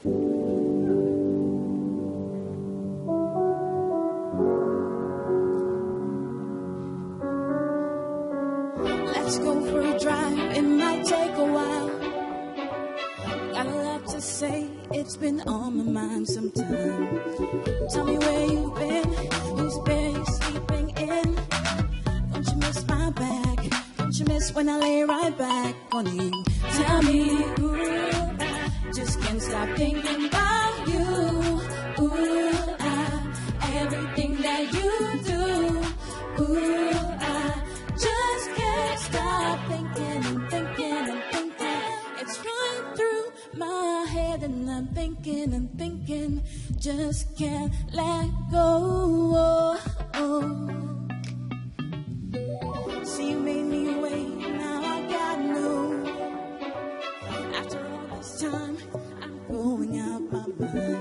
Let's go for a drive, it might take a while. Got a lot to say, it's been on my mind some time. Tell me where you've been, whose bed you sleeping in. Don't you miss my back? Don't you miss when I lay right back on you? Tell me, ooh, I just can't stop thinking about you. Ooh, everything that you do. Ooh, I just can't stop thinking and thinking and thinking. It's running through my head and I'm thinking, just can't let go. See, you made me wait, now I got no. After all this time, I'm going out my mind,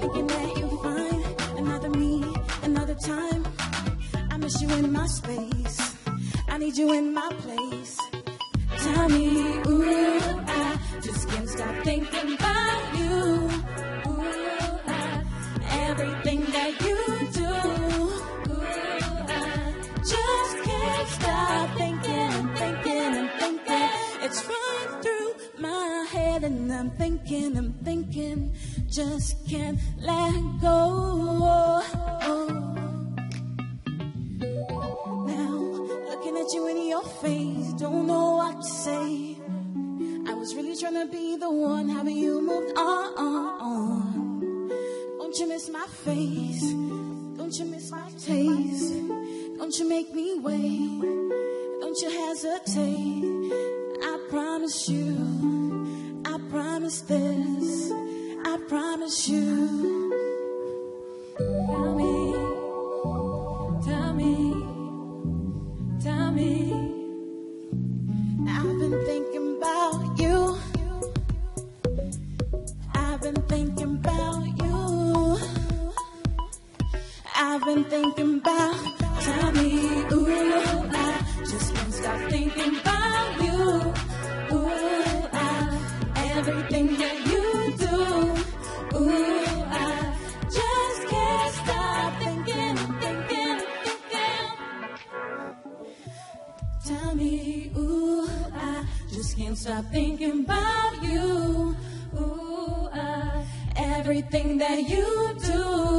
thinking that you'll find another me, another time. I miss you in my space, I need you in my place. Tell me, ooh, I just can't stop thinking about you. Ooh, everything that you do. Ooh, I just can't stop thinking and thinking and thinking. It's running through my head and I'm thinking, just can't let go. You in your face, don't know what to say. I was really trying to be the one, how you moved on. Don't you miss my face? Don't you miss my taste? Don't you make me wait? Don't you hesitate? I promise you, I promise this, I promise you. Tell me, tell me. Tell me, I've been thinking about you. I've been thinking about you. I've been thinking about. Tell me, ooh, I just can't stop thinking about you. Ooh, everything that you do. Ooh, I just can't stop thinking and thinking. Tell me, ooh, I just can't stop thinking about you. Ooh, everything that you do.